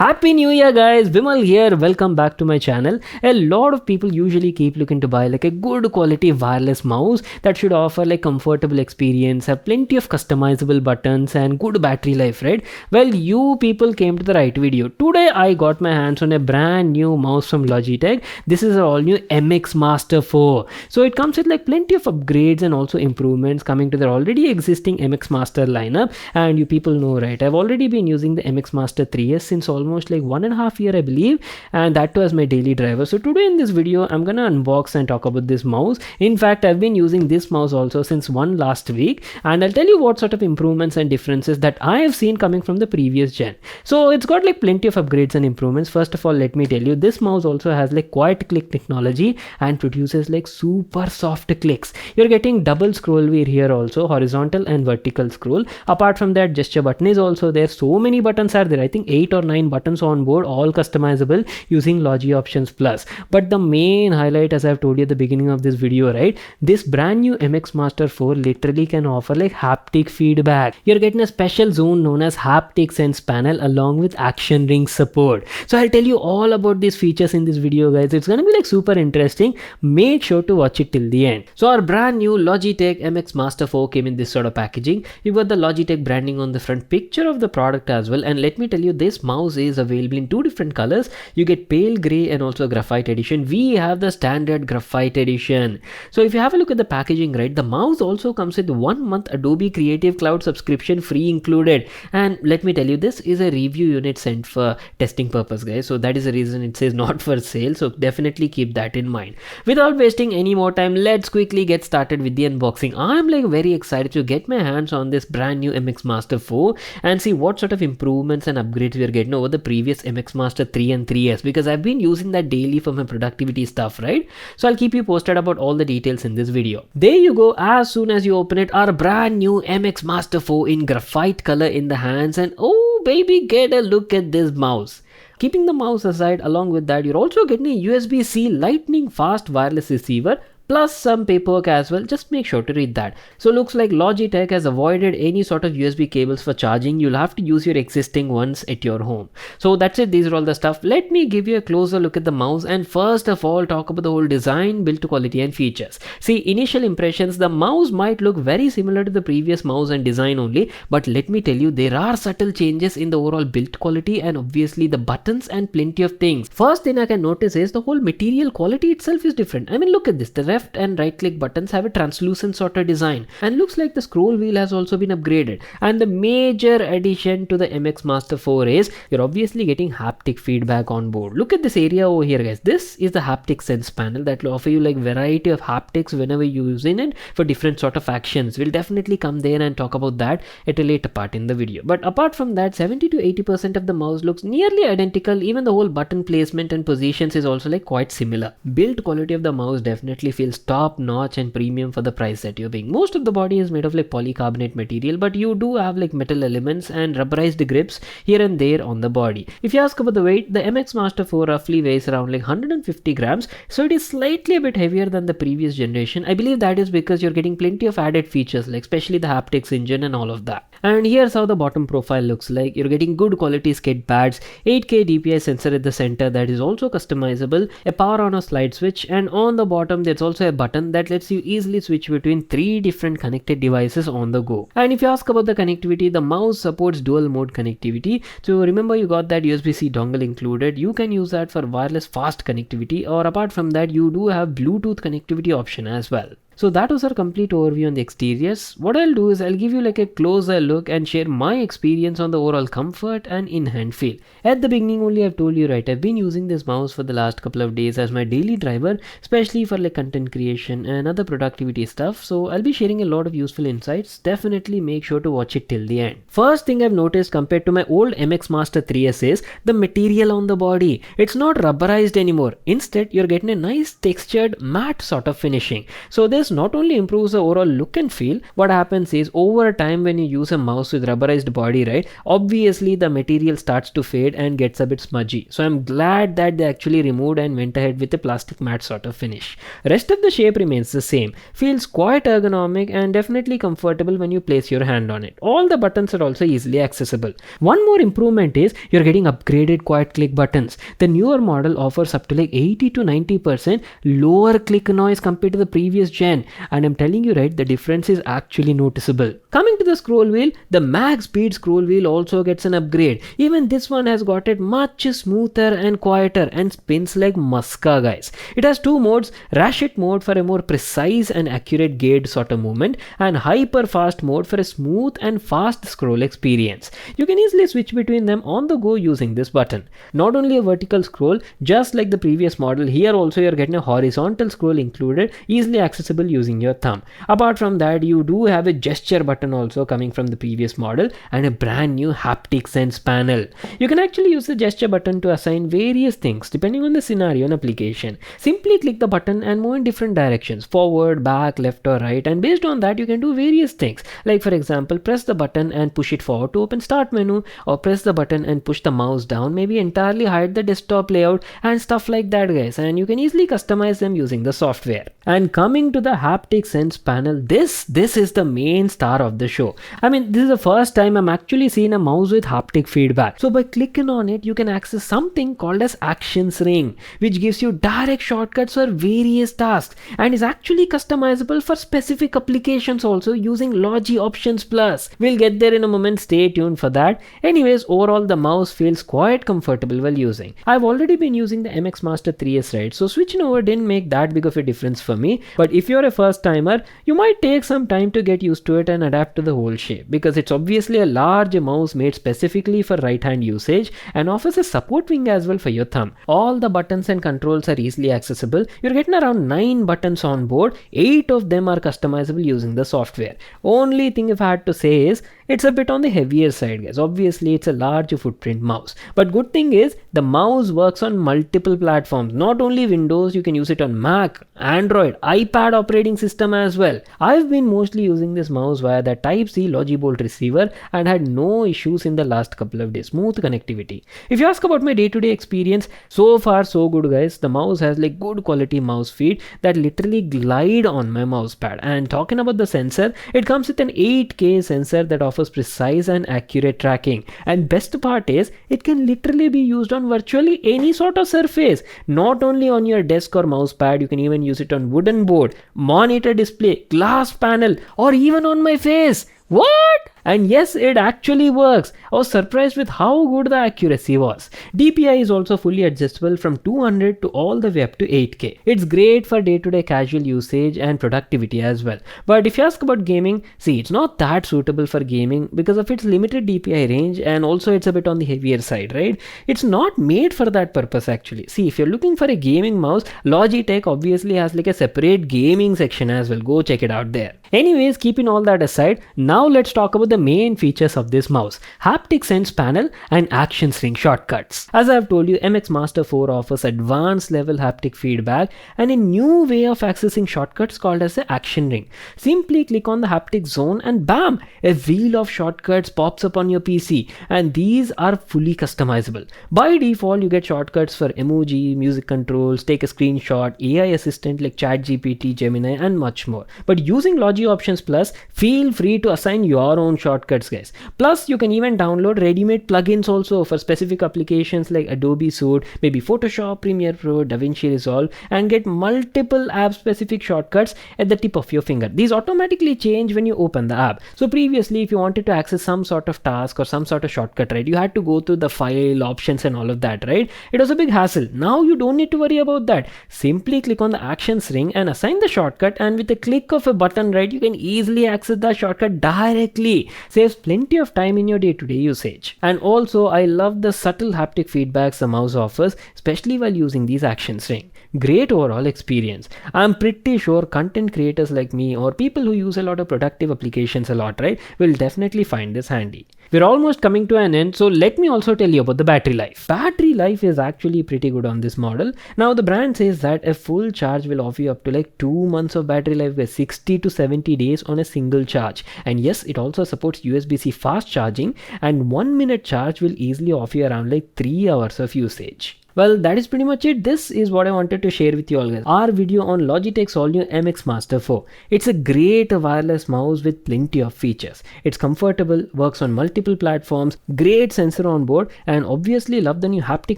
Happy New Year guys, Vimal here, welcome back to my channel. A lot of people usually keep looking to buy like a good quality wireless mouse that should offer like comfortable experience, have plenty of customizable buttons and good battery life, right? Well, you people came to the right video. Today I got my hands on a brand new mouse from Logitech. This is our all new MX Master 4. So it comes with like plenty of upgrades and also improvements coming to their already existing MX Master lineup. And you people know, right, I've already been using the MX Master 3S since almost like 1.5 years I believe, and that too as my daily driver. So today in this video I'm gonna unbox and talk about this mouse. In fact, I've been using this mouse also since last week, and I'll tell you what sort of improvements and differences that I have seen coming from the previous gen. So it's got like plenty of upgrades and improvements. First of all, let me tell you, this mouse also has like quiet click technology and produces like super soft clicks. You're getting double scroll wheel here also, horizontal and vertical scroll. Apart from that, gesture button is also there. So many buttons are there, I think 8 or 9 buttons on board, all customizable using Logi Options Plus. But the main highlight, as I've told you at the beginning of this video, right, this brand new MX Master 4 literally can offer like haptic feedback. You're getting a special zone known as Haptic Sense panel along with action ring support. So I'll tell you all about these features in this video guys. It's gonna be like super interesting. Make sure to watch it till the end. So our brand new Logitech MX Master 4 came in this sort of packaging. You've got the Logitech branding on the front, picture of the product as well, and let me tell you, this mouse is available in 2 different colors. You get pale gray and also graphite edition. We have the standard graphite edition. So if you have a look at the packaging, right, the mouse also comes with 1 month Adobe Creative Cloud subscription free included. And let me tell you, this is a review unit sent for testing purpose guys, so that is the reason it says not for sale, so definitely keep that in mind. Without wasting any more time, let's quickly get started with the unboxing. I'm like very excited to get my hands on this brand new MX Master 4 and see what sort of improvements and upgrades we are getting over the previous MX Master 3 and 3S, because I've been using that daily for my productivity stuff, right? So I'll keep you posted about all the details in this video. There you go, as soon as you open it, our brand new MX Master 4 in graphite color in the hands, and oh baby, get a look at this mouse. Keeping the mouse aside, along with that, you're also getting a USB-C lightning fast wireless receiver plus some paperwork as well. Just make sure to read that. So looks like Logitech has avoided any sort of USB cables for charging. You'll have to use your existing ones at your home. So that's it, these are all the stuff. Let me give you a closer look at the mouse and first of all talk about the whole design, build quality and features. See, initial impressions, the mouse might look very similar to the previous mouse and design only, but let me tell you, there are subtle changes in the overall build quality and obviously the buttons and plenty of things. First thing I can notice is the whole material quality itself is different. I mean, look at this, the left and right click buttons have a translucent sort of design, and looks like the scroll wheel has also been upgraded. And the major addition to the MX Master 4 is you're obviously getting haptic feedback on board. Look at this area over here guys. This is the Haptic Sense panel that will offer you like variety of haptics whenever you're using it for different sort of actions. We'll definitely come there and talk about that at a later part in the video. But apart from that, 70 to 80% of the mouse looks nearly identical. Even the whole button placement and positions is also like quite similar. Build quality of the mouse definitely feels top notch and premium for the price that you're paying. Most of the body is made of like polycarbonate material, but you do have like metal elements and rubberized grips here and there on the body. If you ask about the weight, the MX Master 4 roughly weighs around like 150 grams, so it is slightly a bit heavier than the previous generation. I believe that is because you're getting plenty of added features, like especially the haptics engine and all of that. And here's how the bottom profile looks like. You're getting good quality skid pads, 8K DPI sensor at the center that is also customizable, a power on or slide switch, and on the bottom there's also a button that lets you easily switch between 3 different connected devices on the go. And if you ask about the connectivity, the mouse supports dual mode connectivity. So remember, you got that USB-C dongle included. You can use that for wireless fast connectivity, or apart from that you do have Bluetooth connectivity option as well. So that was our complete overview on the exteriors. What I'll do is I'll give you like a closer look and share my experience on the overall comfort and in-hand feel. At the beginning only I've told you, right, I've been using this mouse for the last couple of days as my daily driver, especially for like content creation and other productivity stuff. So I'll be sharing a lot of useful insights. Definitely make sure to watch it till the end. First thing I've noticed compared to my old MX Master 3S is the material on the body. It's not rubberized anymore. Instead, you're getting a nice textured matte sort of finishing. So there's This not only improves the overall look and feel, what happens is over time when you use a mouse with rubberized body, right, obviously the material starts to fade and gets a bit smudgy. So I'm glad that they actually removed and went ahead with a plastic matte sort of finish. Rest of the shape remains the same, feels quite ergonomic and definitely comfortable when you place your hand on it. All the buttons are also easily accessible. One more improvement is you're getting upgraded quiet click buttons. The newer model offers up to like 80 to 90% lower click noise compared to the previous gen, and I'm telling you, right, the difference is actually noticeable. Coming to the scroll wheel, the max speed scroll wheel also gets an upgrade. Even this one has got it much smoother and quieter and spins like muska, guys. It has two modes: ratchet mode for a more precise and accurate gauge sort of movement, and hyper fast mode for a smooth and fast scroll experience. You can easily switch between them on the go using this button. Not only a vertical scroll, just like the previous model, here also you're getting a horizontal scroll included, easily accessible using your thumb. Apart from that, you do have a gesture button also coming from the previous model and a brand new haptic sense panel. You can actually use the gesture button to assign various things depending on the scenario and application. Simply click the button and move in different directions, forward, back, left or right, and based on that you can do various things. Like for example, press the button and push it forward to open start menu, or press the button and push the mouse down, maybe entirely hide the desktop layout and stuff like that, guys, and you can easily customize them using the software. And coming to the haptic sense panel, this is the main star of the show. I mean, this is the first time I'm actually seeing a mouse with haptic feedback. So by clicking on it, you can access something called as actions ring, which gives you direct shortcuts for various tasks and is actually customizable for specific applications also using Logi Options Plus. We'll get there in a moment, stay tuned for that. Anyways, overall the mouse feels quite comfortable while using. I've already been using the MX Master 3S, right, so switching over didn't make that big of a difference for me, but if you're a first timer, you might take some time to get used to it and adapt to the whole shape, because it's obviously a large mouse made specifically for right hand usage and offers a support wing as well for your thumb. All the buttons and controls are easily accessible. You're getting around 9 buttons on board, 8 of them are customizable using the software. Only thing if I had to say is it's a bit on the heavier side, guys. Obviously it's a large footprint mouse, but good thing is the mouse works on multiple platforms, not only Windows, you can use it on Mac, Android, iPad operating system as well. I've been mostly using this mouse via the Type-C Logibolt receiver and had no issues in the last couple of days. Smooth connectivity. If you ask about my day-to-day experience, so far so good, guys. The mouse has like good quality mouse feet that literally glide on my mouse pad. And talking about the sensor, it comes with an 8K sensor that offers precise and accurate tracking, and best part is it can literally be used on virtually any sort of surface, not only on your desk or mouse pad. You can even use it on wooden board, monitor display, glass panel, or even on my face. What? And yes, it actually works. I was surprised with how good the accuracy was. DPI is also fully adjustable from 200 to all the way up to 8K. It's great for day-to-day casual usage and productivity as well. But if you ask about gaming, see, it's not that suitable for gaming because of its limited DPI range, and also it's a bit on the heavier side, right? It's not made for that purpose actually. See, if you're looking for a gaming mouse, Logitech obviously has like a separate gaming section as well. Go check it out there. Anyways, keeping all that aside, now let's talk about the main features of this mouse: haptic sense panel and action ring shortcuts. As I have told you, MX Master 4 offers advanced level haptic feedback and a new way of accessing shortcuts called as the action ring. Simply click on the haptic zone and bam, a wheel of shortcuts pops up on your PC, and these are fully customizable. By default, you get shortcuts for emoji, music controls, take a screenshot, AI assistant like ChatGPT, Gemini, and much more. But using Logi Options Plus, feel free to assign your own shortcuts, guys. Plus, you can even download ready-made plugins also for specific applications like Adobe Suite, maybe Photoshop, Premiere Pro, DaVinci Resolve, and get multiple app-specific shortcuts at the tip of your finger. These automatically change when you open the app. So previously, if you wanted to access some sort of task or some sort of shortcut, right, you had to go through the file, options, and all of that, right? It was a big hassle. Now you don't need to worry about that. Simply click on the actions ring and assign the shortcut, and with a click of a button, right, you can easily access the shortcut directly. Saves plenty of time in your day-to-day usage. And also, I love the subtle haptic feedbacks the mouse offers, especially while using these actions ring. Great overall experience. I'm pretty sure content creators like me or people who use a lot of productive applications a lot, right, will definitely find this handy. We're almost coming to an end, so let me also tell you about the battery life. Battery life is actually pretty good on this model. Now the brand says that a full charge will offer you up to like 2 months of battery life with 60 to 70 days on a single charge. And yes, it also supports USB-C fast charging, and 1 minute charge will easily offer you around like 3 hours of usage. Well, that is pretty much it. This is what I wanted to share with you all guys. Our video on Logitech's all new MX Master 4. It's a great wireless mouse with plenty of features. It's comfortable, works on multiple platforms, great sensor on board, and obviously love the new haptic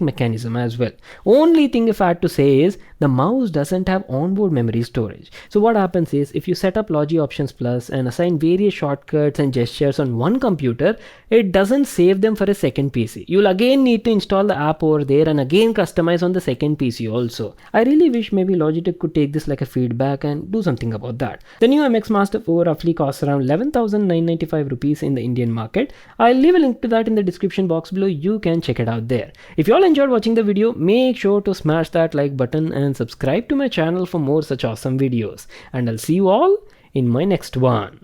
mechanism as well. Only thing if I had to say is the mouse doesn't have onboard memory storage. So what happens is if you set up Logi Options Plus and assign various shortcuts and gestures on one computer, it doesn't save them for a second PC. You'll again need to install the app over there and again customize on the second PC also. I really wish maybe Logitech could take this like a feedback and do something about that. The new MX Master 4 roughly costs around 11,995 rupees in the Indian market. I'll leave a link to that in the description box below. You can check it out there. If you all enjoyed watching the video, make sure to smash that like button and subscribe to my channel for more such awesome videos. And I'll see you all in my next one.